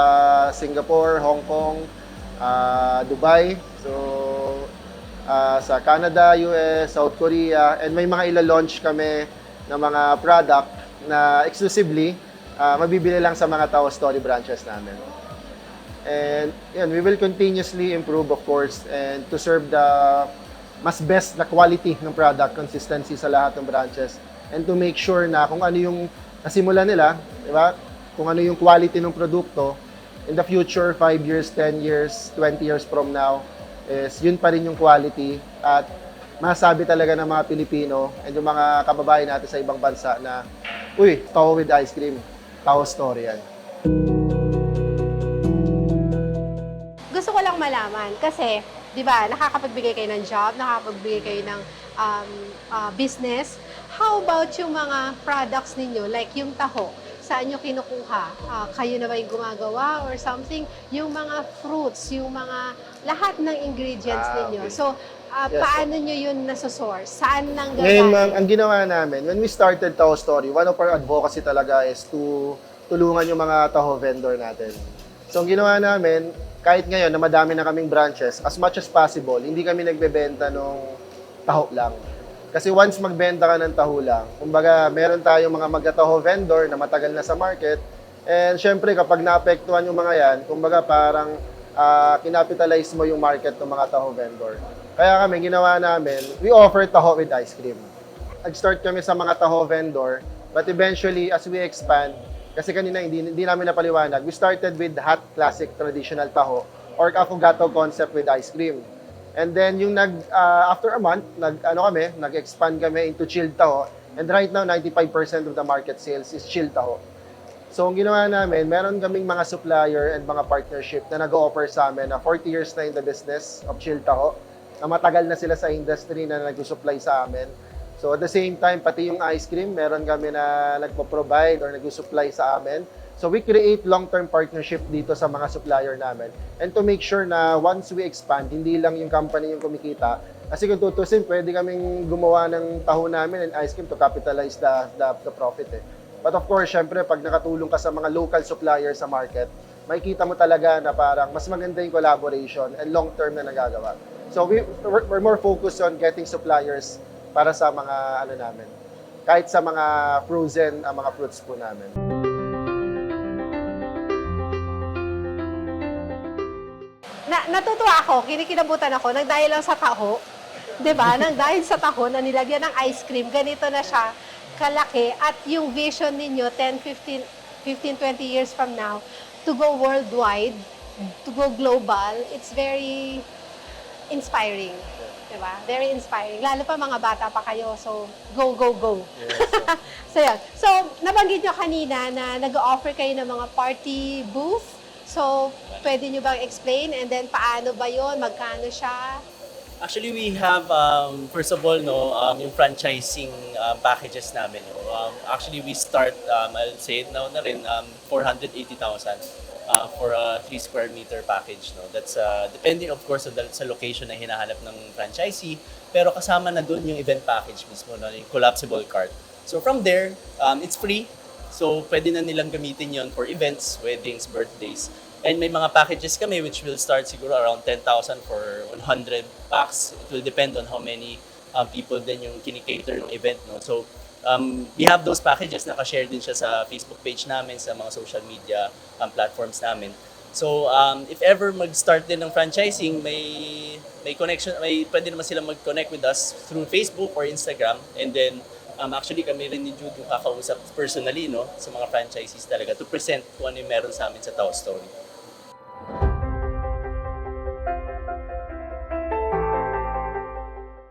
Singapore, Hong Kong, Dubai, so sa Canada, US, South Korea, and may mga ila-launch kami na mga product na exclusively mabibili lang sa mga Tao Story branches namin. And yan, we will continuously improve, of course, and to serve the mas best na quality ng product, consistency sa lahat ng branches, and to make sure na kung ano yung nasimula nila, di ba? Kung ano yung quality ng produkto, in the future, 5 years, 10 years, 20 years from now, is yun pa rin yung quality at masabi talaga ng mga Pilipino and yung mga kababayan natin sa ibang bansa na, uy, Taho with ice cream, Tao Story yan. Gusto ko lang malaman kasi, di ba, nakakapagbigay kayo ng job, nakakapagbigay kayo ng business. How about yung mga products ninyo, like yung taho? Saan nyo kinukuha? Kayo na ba yung gumagawa or something? Yung mga fruits, yung mga lahat ng ingredients ninyo. Okay. So, Yes, paano nyo yun nasosource? Saan nang Ngayon, ma'am, gagaling? ang ginawa namin, when we started Taho Story, one of our advocacy talaga is to tulungan yung mga taho vendor natin. So, ang ginawa namin, kahit ngayon na madami na kaming branches, as much as possible, hindi kami nagbebenta ng taho lang. Kasi once magbenta ka ng taho lang, kumbaga meron tayong mga magkataho vendor na matagal na sa market, and syempre kapag naapektuhan yung mga yan, kumbaga parang kinapitalize mo yung market ng mga taho vendor. Kaya kami, ginawa namin, we offer taho with ice cream. Nag-start kami sa mga taho vendor, but eventually, as we expand, kasi kanina hindi namin napaliwanag, we started with hot classic traditional taho or affogato concept with ice cream. And then yung after a month, nag-expand kami into chilled taho. And right now, 95% of the market sales is chilled taho. So ang ginawa namin, meron kaming mga supplier and mga partnership na nag-offer sa amin na 40 years na in the business of chilled taho, na matagal na sila sa industry na nag-supply sa amin. So at the same time, pati yung ice cream, meron kami na nagpo-provide or nag-supply sa amin. So we create long-term partnership dito sa mga supplier namin. And to make sure na once we expand, hindi lang yung company yung kumikita. Kasi kung tutusin, pwede kaming gumawa ng taho namin and ice cream to capitalize the profit eh. But of course, syempre, pag nakatulong ka sa mga local suppliers sa market, makikita mo talaga na parang mas maganda yung collaboration and long-term na nagagawa. So we're more focused on getting suppliers para sa mga namin. Kahit sa mga frozen, mga fruits po namin. Natutuwa ako, kinikilabutan ako, nagdahil lang sa taho, 'di ba? Nagdahil sa taho na nilagyan ng ice cream, ganito na siya kalaki at yung vision ninyo 10, 15 15, 20 years from now, to go worldwide, to go global, it's very inspiring. Diba? Very inspiring. Lalo pa mga bata pa kayo, so go, go, go. So, yan. So, nabanggit nyo kanina na nag-offer kayo ng mga party booth. So, pwede nyo bang explain? And then, paano ba yon? Magkano siya? Actually, we have, first of all, yung franchising packages namin. Actually, we start, I'll say it now na rin, 480,000 for a 3 square meter package. That's depending, of course, sa location na hinahanap ng franchisee. Pero kasama na doon yung event package mismo, yung collapsible cart. So from there, it's free. So pwede na nilang gamitin yon for events, weddings, birthdays. And may mga packages kami which will start siguro around 10,000 for 100 packs. It will depend on how many people din yung kinikater ng event. So we have those packages, naka-share din siya sa Facebook page namin, sa mga social media platforms namin. So if ever mag-start din ng franchising, may connection, pwede naman sila mag-connect with us through Facebook or Instagram. And then actually kami rin ni Jude yung kakausap personally sa mga franchisees talaga to present kung ano yung meron sa amin sa Tao Story.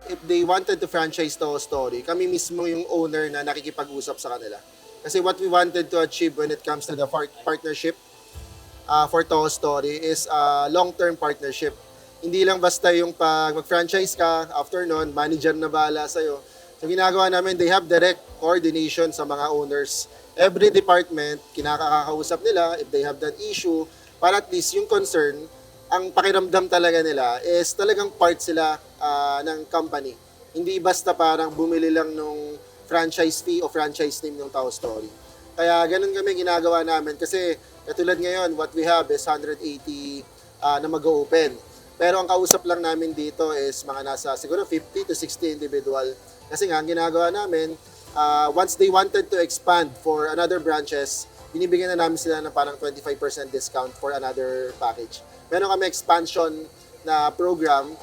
If they wanted to franchise Toho Story, kami mismo yung owner na nakikipag-usap sa kanila. Kasi what we wanted to achieve when it comes to the partnership for Toho Story is a long-term partnership. Hindi lang basta yung pag mag-franchise ka, after nun, manager na bahala sa'yo. So ginagawa namin, they have direct coordination sa mga owners. Every department, kinakakausap nila if they have that issue, para at least yung concern, ang pakiramdam talaga nila is talagang part sila ng company. Hindi basta parang bumili lang nung franchise fee o franchise name ng Tao Story. Kaya ganun kami ginagawa namin kasi katulad ngayon, what we have is 180 na mag-open. Pero ang kausap lang namin dito is mga nasa siguro 50 to 60 individual. Kasi nga, ang ginagawa namin, once they wanted to expand for another branches, binibigyan na namin sila ng parang 25% discount for another package. Meron kami expansion na program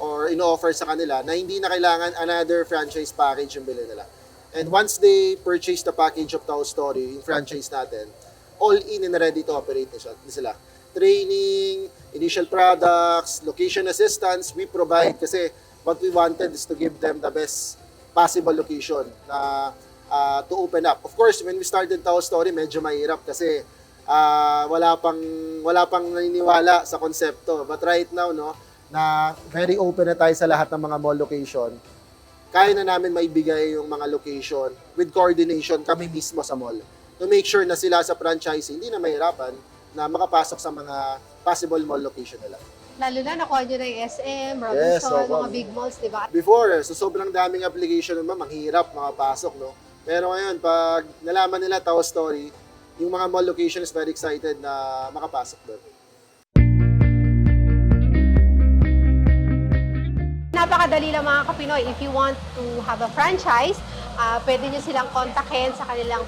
or ino-offer sa kanila na hindi na kailangan another franchise package yung bilhin nila. And once they purchase the package of Tao Story, yung franchise natin, all in and ready to operate na sila. Training, initial products, location assistance, we provide kasi what we wanted is to give them the best possible location na to open up. Of course, when we started Tao Story, medyo mahirap kasi wala pang naniniwala sa konsepto. But right now, na very open na tayo sa lahat ng mga mall location, kaya na namin maibigay yung mga location with coordination kami mismo sa mall to make sure na sila sa franchise hindi na mahirapan na makapasok sa mga possible mall location nila. Lalo na nakuha nyo na yung SM, Robinson, mga big malls, di ba? Before, so sobrang daming application naman, manghirap makapasok, Pero ngayon, pag nalaman nila Tao Story, yung mga mall location is very excited na makapasok doon. Napakadali lang mga Kapinoy. If you want to have a franchise, pwede nyo silang kontakin sa kanilang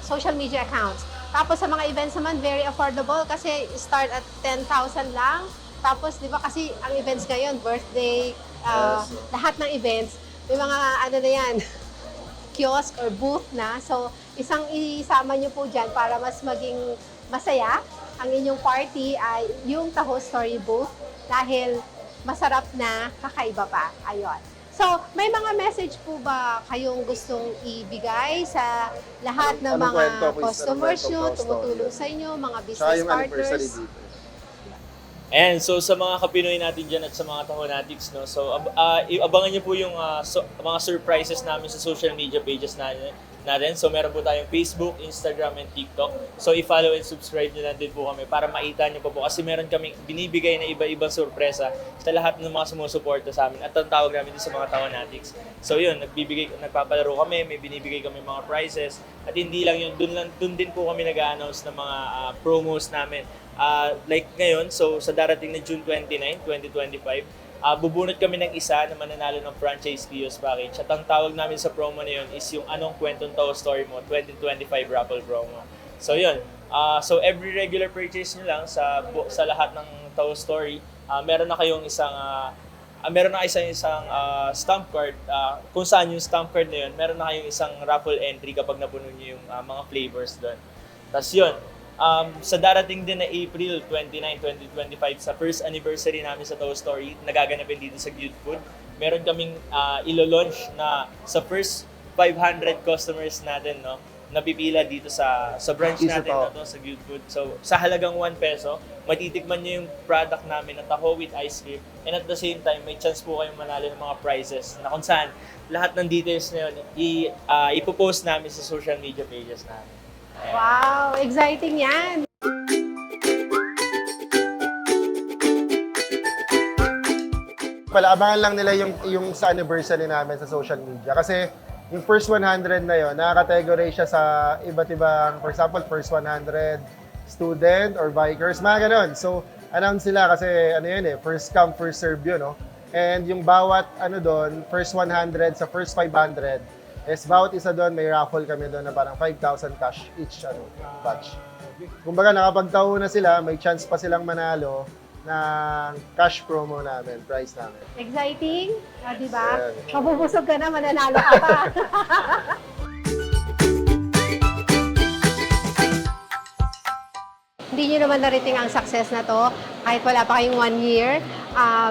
social media accounts. Tapos sa mga events naman, very affordable kasi start at 10,000 lang. Tapos, di ba kasi ang events ngayon, birthday, lahat ng events, may mga na yan, kiosk or booth na. So, isang isama nyo po dyan para mas maging masaya ang inyong party ay yung Taho Story booth dahil masarap na kakaiba pa. Ayun. So, may mga message po ba kayong gustong ibigay sa lahat ng mga customers nyo, tumutulong sa inyo, mga business partners? And so sa mga Kapinoy natin dyan at sa mga Tahonatics, so abangan niyo po yung mga surprises namin sa social media pages natin. So meron po tayong Facebook, Instagram, and TikTok. So i-follow and subscribe nyo na din po kami para makita nyo pa po. Kasi meron kaming binibigay na iba-ibang sorpresa sa lahat ng mga sumusuporta sa amin. At ang tawag namin din sa mga Tahonatics. So yun, nagpapalaro kami, may binibigay kami mga prizes. At hindi lang yun, dun din po kami nag-a-announce ng mga promos namin. Like ngayon, so sa darating na June 29, 2025, bubunot kami ng isa na mananalo ng franchise kiosk package. At ang tawag namin sa promo na yun is yung Anong Kwentong Tao Story Mo 2025 raffle promo. So yun, so every regular purchase nyo lang sa lahat ng Tao Story, meron na kayong isang stamp card. Kung saan yung stamp card na yun, meron na kayong isang raffle entry kapag napuno nyo yung mga flavors doon. Tapos yun, sa darating din na April 29, 2025, sa first anniversary namin sa Toho Story, nagaganapin dito sa Good Food, meron kaming ilo-launch na sa first 500 customers natin, no, napipila dito sa branch natin na to, sa Good Food. So, sa halagang 1 peso, matitikman nyo yung product namin na taho with ice cream. And at the same time, may chance po kayong manalo ng mga prizes na kung saan lahat ng details na yun, ipopost namin sa social media pages namin. Ayan. Wow, exciting yan! Palaabangan lang nila yung sa anniversary namin sa social media. Kasi yung first 100 na yon, nakakategory siya sa iba't ibang, for example, first 100 student or bikers, mga ganon. So, announce sila kasi ano yun first come, first serve yun, no? And yung bawat doon, first 100 sa first 500, is bawat isa doon, may raffle kami doon na parang 5,000 cash each batch. Kumbaga, nakapagtaho na sila, may chance pa silang manalo ng cash promo namin, prize namin. Exciting? Di ba? Yeah. Mabubusog ka na, mananalo ka pa. Hindi nyo naman narating ang success na to kahit wala pa kayong 1 year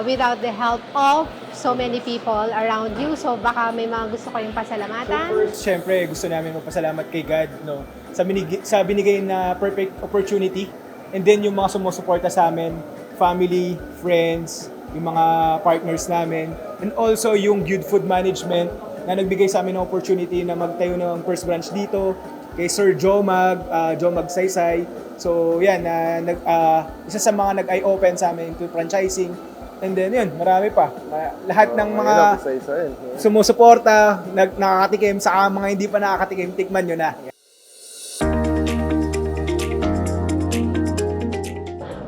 without the help of so many people around you. So baka may mga gusto kayong pasalamatan. So first, syempre, gusto namin magpasalamat kay God, no, sa binigay na perfect opportunity. And then yung mga sumusuporta sa amin, family, friends, yung mga partners namin, and also yung Good Food Management na nagbigay sa amin ng opportunity na magtayo ng first branch dito, kay Sir Jomag Saysay. So yan, isa sa mga nag-eye-open sa amin into franchising. And then yun, marami pa. Lahat ng mga sumusuporta, nakakatikim, sa mga hindi pa nakakatikim, tikman nyo na.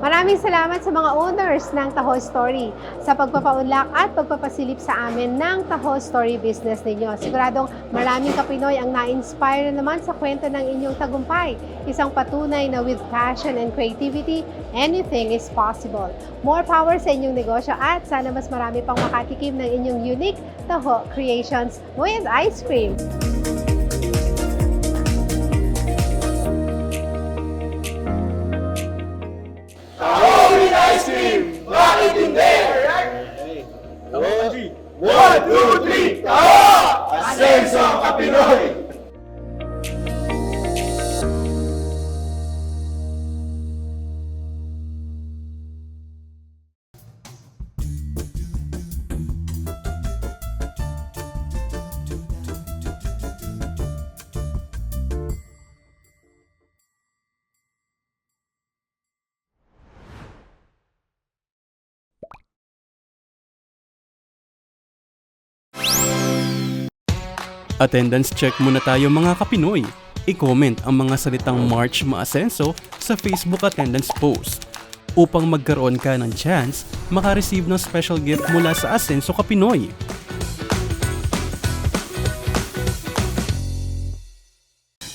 Maraming salamat sa mga owners ng Taho Story sa pagpapaunlak at pagpapasilip sa amin ng Taho Story business ninyo. Siguradong maraming Kapinoy ang na-inspire naman sa kwento ng inyong tagumpay. Isang patunay na with passion and creativity, anything is possible. More power sa inyong negosyo at sana mas marami pang makatikim ng inyong unique Taho Creations with ice cream. Ice cream! Bakit hindi? 1, 2, 3, Taho! Asenso Kapinoy! Attendance check muna tayo mga Kapinoy. I-comment ang mga salitang March Maasenso sa Facebook attendance post upang magkaroon ka ng chance makareceive ng special gift mula sa Asenso Kapinoy.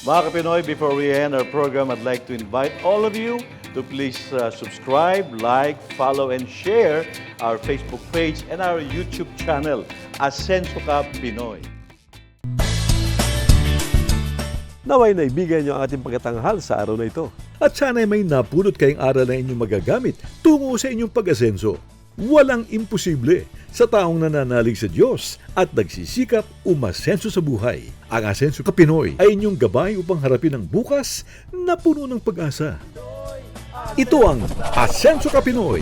Mga Kapinoy, before we end our program, I'd like to invite all of you to please subscribe, like, follow, and share our Facebook page and our YouTube channel, Asenso Ka Pinoy. Naway naibigan niyo ang ating pagkatanghal sa araw na ito. At sana'y may napulot kayong aral na inyong magagamit tungo sa inyong pag-asenso. Walang imposible sa taong nananalig sa Diyos at nagsisikap umasenso sa buhay. Ang Asenso Ka Pinoy ay inyong gabay upang harapin ang bukas na puno ng pag-asa. Ito ang Asenso Ka Pinoy.